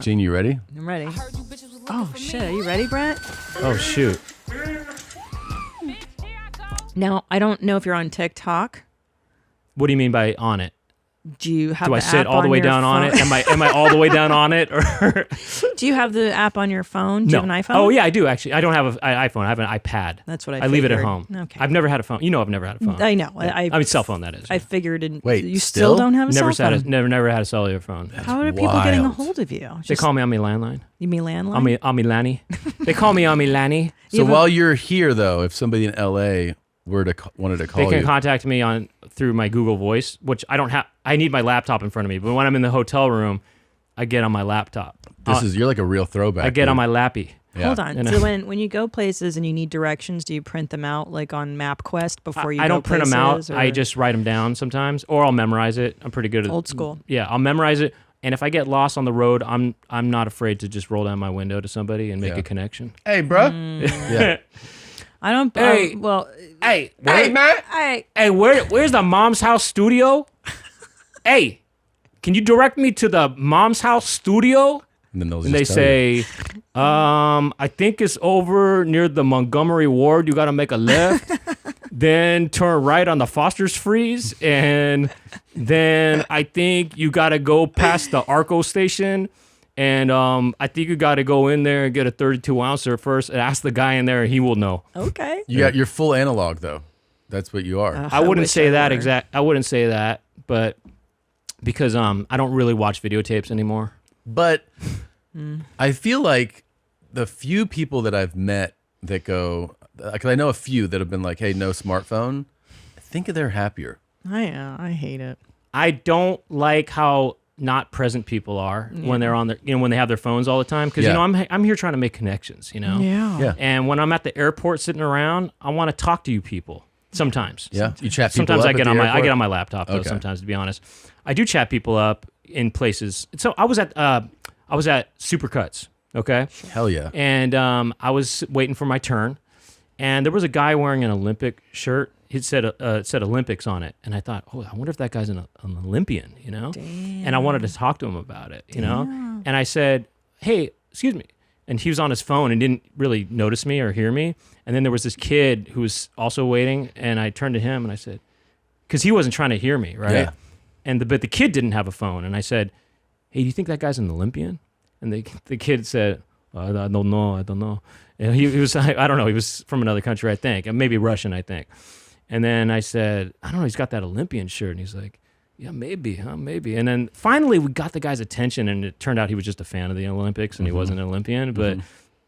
Gene, you ready? I'm ready. Oh, shit. Are you ready, Brent? Oh, shoot. Now, I don't know if you're on TikTok. What do you mean by on it? Do you have Do I the sit app all the way your down on phone? it? Am I all the way down on it? Or Do you have the app on your phone? Do you have an iPhone? Oh, yeah, I do, actually. I don't have an iPhone. I have an iPad. That's what I leave it at figured. home. Okay. I've never had a phone. You know I've never had a phone. I know. Yeah. I mean, cell phone, that is. I figured. Wait, you still don't have a never cell phone? never had a cellular phone. How are people getting a hold of you? They call me on my landline. You mean landline? On me Lanny. They call me on me Lanny. So while you're here, though, if somebody in LA wanted to call you, They can contact me through my Google Voice, which I don't have. I need my laptop in front of me. But when I'm in the hotel room, I get on my laptop. you're like a real throwback. I get on my lappy. Yeah. Hold on. So when you go places and you need directions, do you print them out like on MapQuest before you go I don't print them out. or- I just write them down sometimes, or I'll memorize it. I'm pretty good at Old school. Yeah, I'll memorize it. And if I get lost on the road, I'm not afraid to just roll down my window to somebody and make a connection. Hey, bro. Yeah. I don't. Hey. Hey, man. Hey, where's the Mom's House studio? Hey, can you direct me to the Mom's House studio? And then they say, I think it's over near the Montgomery Ward. You got to make a left, then turn right on the Foster's Freeze, and then I think you got to go past the Arco station, and I think you got to go in there and get a 32-ouncer first and ask the guy in there, and he will know. Okay. You got your full analog, though. That's what you are. I wouldn't wish say I that were. exact. I wouldn't say that, but because I don't really watch videotapes anymore. But I feel like the few people that I've met that go, because I know a few that have been like, hey, no smartphone, I think they're happier. I hate it. I don't like how not present people are when they're on their, when they have their phones all the time. Because I'm here trying to make connections, Yeah. And when I'm at the airport sitting around, I want to talk to you people sometimes. Yeah, you chat people Sometimes up I get at on the my airport? my laptop though. Okay. Sometimes, to be honest, I do chat people up in places. So I was at Supercuts. Okay. Hell yeah. And I was waiting for my turn, and there was a guy wearing an Olympic shirt. It said Olympics on it, and I thought, oh, I wonder if that guy's an Olympian, Damn. And I wanted to talk to him about it, And I said, hey, excuse me, and he was on his phone and didn't really notice me or hear me. And then there was this kid who was also waiting, and I turned to him and I said, because he wasn't trying to hear me, right? Yeah. But the kid didn't have a phone, and I said, hey, do you think that guy's an Olympian? And the kid said, I don't know. And he was, I don't know, he was from another country, I think, and maybe Russian, I think. And then I said, I don't know, he's got that Olympian shirt. And he's like, yeah, maybe. And then finally we got the guy's attention, and it turned out he was just a fan of the Olympics, and he wasn't an Olympian. But,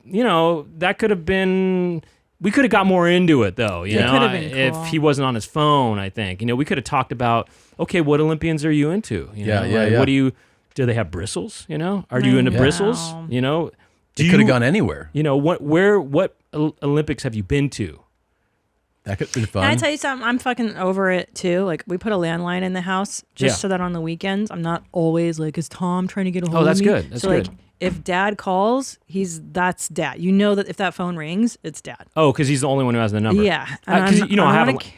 that could have been, we could have got more into it, though, It could have been cool. if he wasn't on his phone, I think. We could have talked about, okay, what Olympians are you into? What do they have bristles? Are you into bristles? It could have gone anywhere. What Olympics have you been to? That could have been fun. Can I tell you something? I'm fucking over it too. Like, we put a landline in the house just so that on the weekends I'm not always like, is Tom trying to get a hold of me? Oh, that's good. That's good. Like, if Dad calls, that's Dad. You know that if that phone rings, it's Dad. Oh, because he's the only one who has the number. Yeah, Because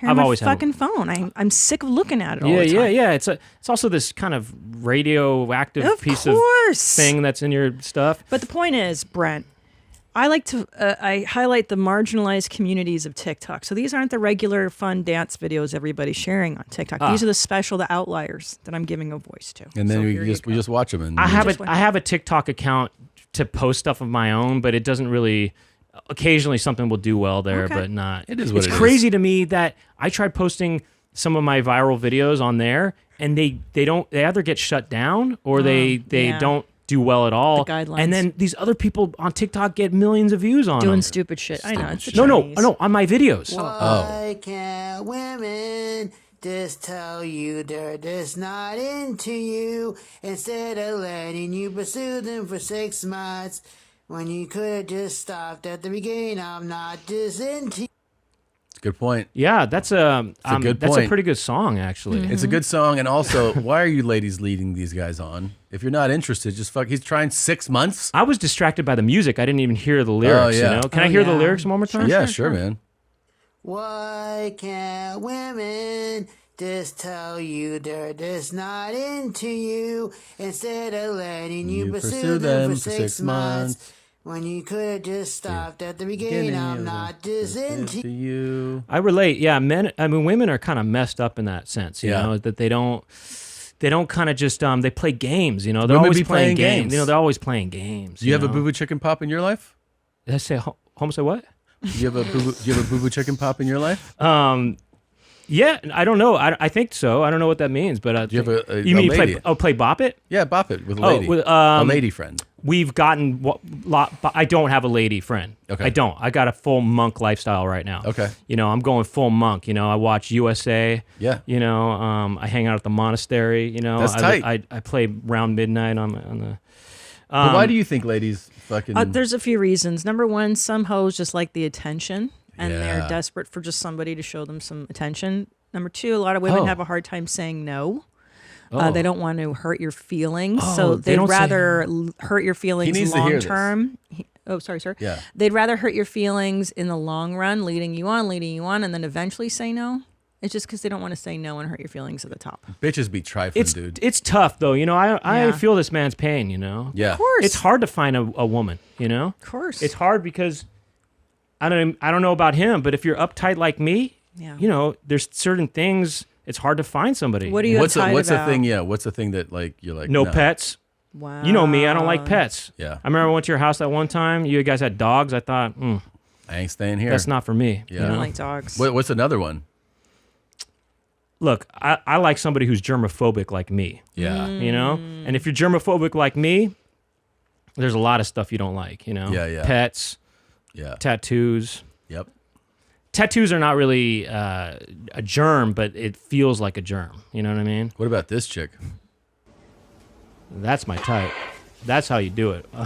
I've always had fucking phone. I'm sick of looking at it all Yeah, the time. yeah. It's also this kind of radioactive piece of thing that's in your stuff. But the point is, Brent, I like to I highlight the marginalized communities of TikTok. So these aren't the regular fun dance videos everybody's sharing on TikTok. These are the outliers that I'm giving a voice to. And then So we here you just watch them. And I have a TikTok account to post stuff of my own, but it doesn't really. Occasionally, something will do well there, but not. It is what it's it is. crazy to me that I tried posting some of my viral videos on there, and they either get shut down or they don't do well at all. The guidelines. And then these other people on TikTok get millions of views on doing them. stupid shit. I know. It's the No, Chinese. on my videos. Why can't women just tell you they're just not into you instead of letting you pursue them for 6 months when you could have just stopped at the beginning? I'm not just into you. Good point. Yeah, that's a good that's a point. pretty good song, actually. It's a good song. And also, why are you ladies leading these guys on? If you're not interested, just fuck. He's trying 6 months. I was distracted by the music. I didn't even hear the lyrics. yeah. Can I hear the lyrics one more time? Yeah, sure, man. Why can't women just tell you they're just not into you instead of letting you pursue them for 6 months. When you could have just stopped at the beginning, I'm not just into you. I relate. Yeah, women are kind of messed up in that sense, you know, that they don't kind of just they play games, you know. They're Women always be playing playing games. games. You know, they're always playing games. Do you have a boo boo chicken pop in your life? Did I say home say what? Do you have a boo boo chicken pop in your life? Yeah, I don't know. I think so. I don't know what that means, but Do you have a you mean lady? play Bop It? Yeah, bop it with a lady. with, a lady friend. We've gotten I don't have a lady friend. Okay. I don't. I got a full monk lifestyle right now. Okay. You know, I'm going full monk. You know, I watch USA. Yeah. You know, I hang out at the monastery. You know, That's tight. I play round midnight on the. But why do you think ladies fucking? There's a few reasons. Number one, some hoes just like the attention, and Yeah. they're desperate for just somebody to show them some attention. Number two, a lot of women have a hard time saying no. They don't want to hurt your feelings, so they they'd don't say rather hurt your feelings needs to hear long this. term. Sorry, sir. Yeah. They'd rather hurt your feelings in the long run, leading you on, and then eventually say no. It's just because they don't want to say no and hurt your feelings at the top. Bitches be trifling, dude. It's tough though. You know, I Yeah. feel this man's pain. You know. Yeah. Of course. It's hard to find a woman. You know. Of course. It's hard because I don't know about him, but if you're uptight like me, Yeah. you know, there's certain things. It's hard to find somebody. What are you What's uptight what's about? the thing? Yeah. What's the thing that like you're like No pets. Wow. You know me. I don't like pets. Yeah. I remember I went to your house that one time. You guys had dogs. I thought, I ain't staying here. that's not for me. Yeah. You I don't know? like dogs. What's another one? Look, I like somebody who's germophobic like me. Yeah. You know, and if you're germophobic like me, there's a lot of stuff you don't like. You know, Yeah, yeah. Pets, Yeah. tattoos. Yep. Tattoos are not really a germ, but it feels like a germ. You know what I mean? What about this chick? That's my type. That's how you do it. I'm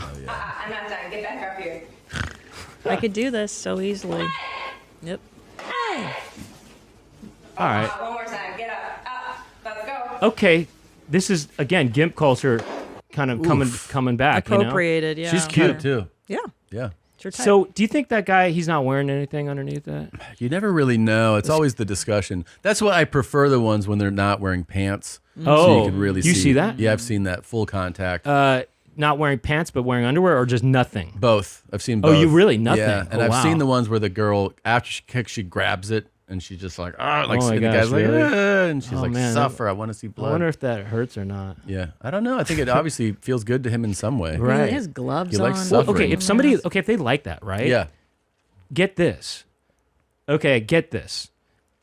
not done. Get back up here. I could do this so easily. Yep. All right. One more time. Get up. Up. Let's go. Okay. This is again gimp culture, kind of coming back. Appropriated, yeah. She's cute too. Yeah. Yeah. It's your type. So, do you think that guy? He's not wearing anything underneath that? You never really know. It's always the discussion. That's why I prefer the ones when they're not wearing pants. So Oh, you can really you see that? Yeah, I've seen that full contact. Not wearing pants, but wearing underwear, or just nothing? Both. I've seen Oh, both. you really? Nothing? Yeah, and Oh, I've wow. seen the ones where the girl after she kicks, she grabs it and she just like like Oh my the gosh, guy's like really? and she's Oh, like man. suffer. I want to see I blood. wonder if that hurts or not. Yeah, I don't know. I think it obviously feels good to him in some way. Right. He has gloves He likes on. suffering. Okay, if they like that, right? Yeah. Get this. Okay, get this.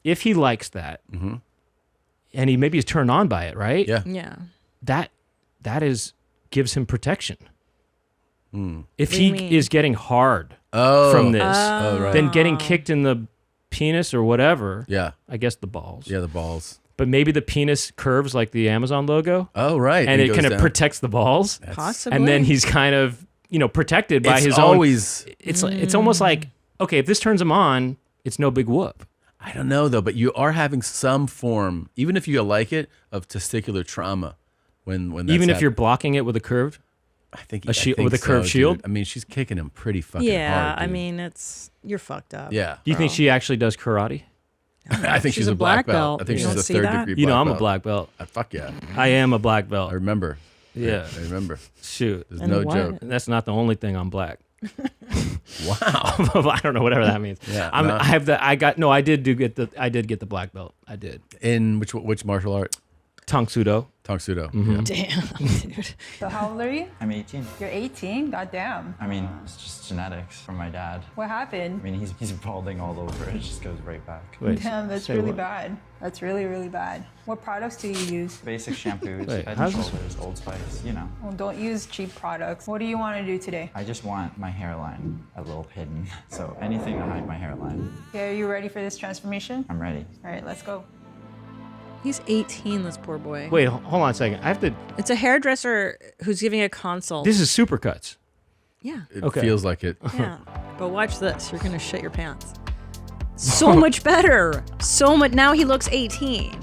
If he likes that, and he maybe is turned on by it, right? Yeah. Yeah. That gives him protection. If What do you he mean? is getting hard Oh. from this, Oh, right. then getting kicked in the penis or whatever, Yeah. I guess the balls. Yeah, the balls. But maybe the penis curves like the Amazon logo, Oh, right. and He it goes kind of down. protects the balls, Possibly. and then he's kind of protected by It's his always, own. It's almost like, okay, if this turns him on, it's no big whoop. I don't know though, but you are having some form, even if you like it, of testicular trauma when that's Even if you're happening. blocking it with a curved. I think a shield- I think with a curved so, shield? dude. I mean, she's kicking him pretty fucking yeah, hard. I dude. mean, you're fucked up. yeah. Do you think she actually does karate? I think She's she's a a black black belt. belt. I think You she's don't a see third that? degree. You know, I'm a belt. black belt. Fuck yeah, I am a black I belt. remember. Yeah. I remember. Shoot. There's And no what? joke. That's not the only thing I'm black. Wow. I don't know whatever that means. Yeah, I'm, no. I have the. I got no. I did get the black belt. I did. In which martial art? Tong Sudo. Tong Sudo. Mm-hmm. Yeah. Damn, dude. So how old are you? I'm 18. You're 18? Goddamn. I mean, it's just genetics from my dad. What happened? I mean, he's balding all over. It just goes right back. Wait, Damn, that's say really what? bad. That's really, really bad. What products do you use? Basic shampoos, Wait, Head how's and this- Shoulders, Old Spice, you know. Well, don't use cheap products. What do you want to do today? I just want my hairline a little hidden. So anything to hide my hairline. Okay, are you ready for this transformation? I'm ready. All right, let's go. He's 18, this poor boy. Wait, hold on a second. I have to. It's a hairdresser who's giving a consult. This is supercuts. Yeah. It Okay. feels like it. Yeah. But watch this. You're going to shit your pants. So much better. So much. Now he looks 18. He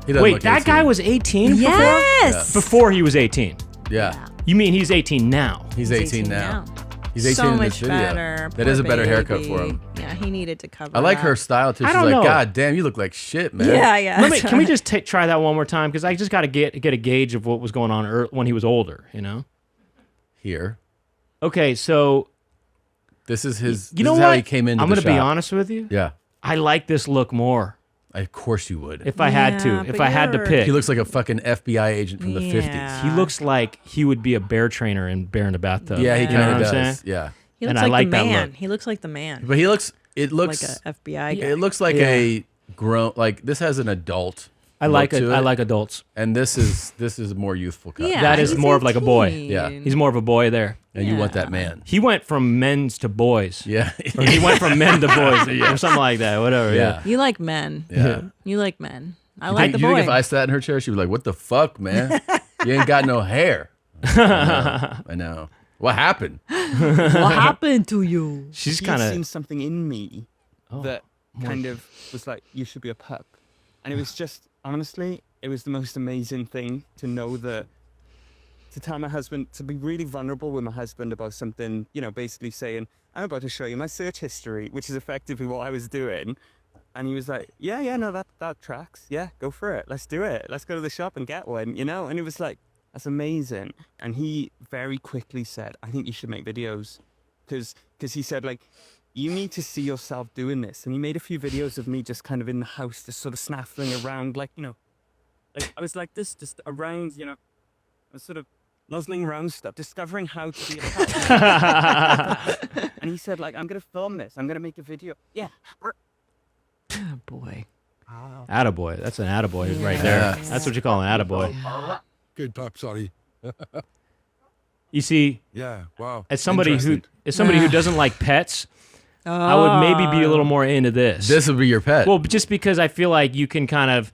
doesn't Wait, look that 18. guy was 18 Yes. before he was 18. Yeah. You mean he's 18 now? He's 18 now. He's 18 so in much this video. better. That Poor is a better haircut baby. for him. Yeah, he needed to cover. I like up. her style too. I She's don't like, know. God damn, you look like shit, man. Yeah. Can we just try that one more time? Because I just got to get a gauge of what was going on when he was older. You know. Here. Okay, so This is his. you This know is what? how he came into I'm the gonna be shop. honest with you. Yeah. I like this look more. Of course you would. If I had to, Yeah, if but I had to you're- pick, He looks like a fucking FBI agent from the 50s. Yeah. he looks like he would be a bear trainer in Bear in the Bathtub. Yeah, he You know kind what of I'm does. saying? Yeah. He and looks I like like the that man. look. He looks like the man. But it looks like like a FBI guy. it looks like Yeah. a grown, like this has an adult. I like look it. to I like adults. And this is a more youthful cut. Yeah, That is he's more of like a boy. 18. Yeah. He's more of a boy there. And you want that man. He went from men's to boys. Yeah. Or he went from men to boys or something like that. Whatever. Yeah. You like men. Yeah. You like men. I You like think, the you boy. think if I sat in her chair, she'd be like, "What the fuck, man? You ain't got no hair." I know. What happened? What happened to you? She's She'd kind seen of. something in me that kind of was like, you should be a pup. And it was just, honestly, it was the most amazing thing to know that, to tell my husband, to be really vulnerable with my husband about something, you know, basically saying, I'm about to show you my search history, which is effectively what I was doing. And he was like, yeah, no, that tracks. Yeah, go for it. Let's do it. Let's go to the shop and get one, you know? And it was like, that's amazing. And he very quickly said, I think you should make videos. Because he said, like, you need to see yourself doing this. And he made a few videos of me just kind of in the house, just sort of snaffling around, like, you know, like I was like this, just around, you know, I was sort of nuzzling around stuff, discovering how to be a pup. And he said, like, I'm going to film this. I'm going to make a video. Yeah. Oh, boy. Attaboy. That's an attaboy right there. Yeah. That's what you call an attaboy. Good pup, sorry. You see, Yeah, wow. as somebody who Interesting. doesn't like pets, I would maybe be a little more into this. This would be your pet. Well, just because I feel like you can kind of,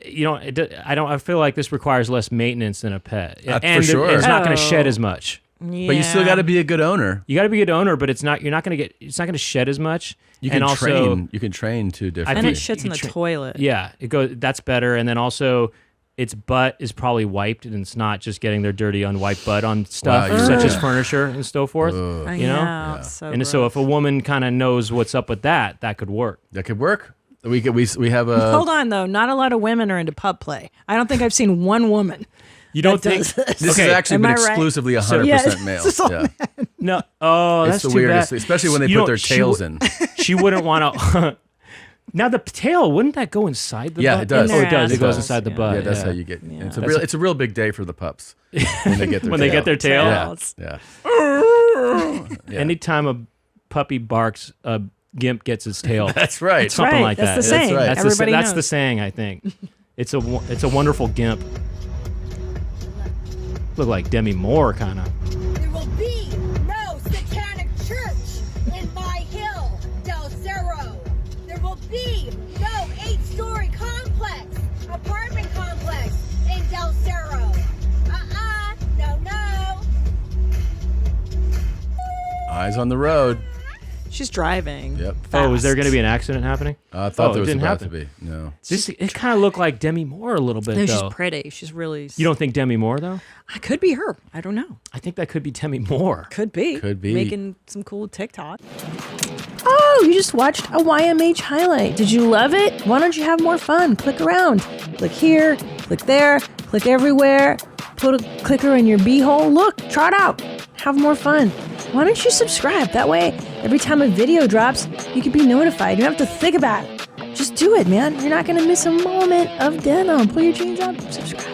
you know, I feel like this requires less maintenance than a pet, For and sure. it's not going to Oh. shed as much. But you still got to be a good owner. You got to be a good owner, but it's not going to shed as much. You can and also, train. You can train two different. And it think shits you in the tra- toilet. Yeah, it goes. That's better, and then also, its butt is probably wiped, and it's not just getting their dirty unwiped butt on stuff Wow, such as yeah. furniture and so forth. I You know? know. It's so And so, if a woman kind of knows what's up with that, that could work. That could work. We have a. Hold on, though. Not a lot of women are into pup play. I don't think I've seen one woman. You don't that think? does this. This Okay, has actually am been I right? exclusively 100% Yeah, male. it's all Yeah. No. Oh, It's that's the too weirdest, bad. especially when they You put don't- their she tails w- in. She wouldn't want to. Now the tail, wouldn't that go inside the Yeah, butt? it does. Oh, it does. Yeah, It goes it inside the does, butt. Yeah, that's how you get. Yeah. It's a real big day for the pups when they get their when tail. they get their tail. Yeah. Tails. Yeah. Yeah. Anytime a puppy barks, a gimp gets its tail. That's right. Something right. like That's that. the saying. right. That's Everybody that's the knows. saying. I think it's a wonderful gimp. Look like Demi Moore, kind of. There will be no satanic church in my hill, Del Cerro. There will be no 8-story complex, apartment complex in Del Cerro. No. Eyes on the road. She's driving. Yep. Oh, is there fast. going to be an accident happening? I thought Oh, there it was didn't about happen. to be. No. It kind of looked like Demi Moore a little bit, No, though. she's pretty. She's really. You don't think Demi Moore, though? I could be her. I don't know. I think that could be Demi Moore. Could be. Could be. Making some cool TikTok. Oh, you just watched a YMH highlight. Did you love it? Why don't you have more fun? Click around. Click here, click there, click everywhere. Put a clicker in your beehole. Look, try it out. Have more fun. Why don't you subscribe? That way, every time a video drops, you can be notified. You don't have to think about it. Just do it, man. You're not going to miss a moment of denim. Pull your jeans up, subscribe.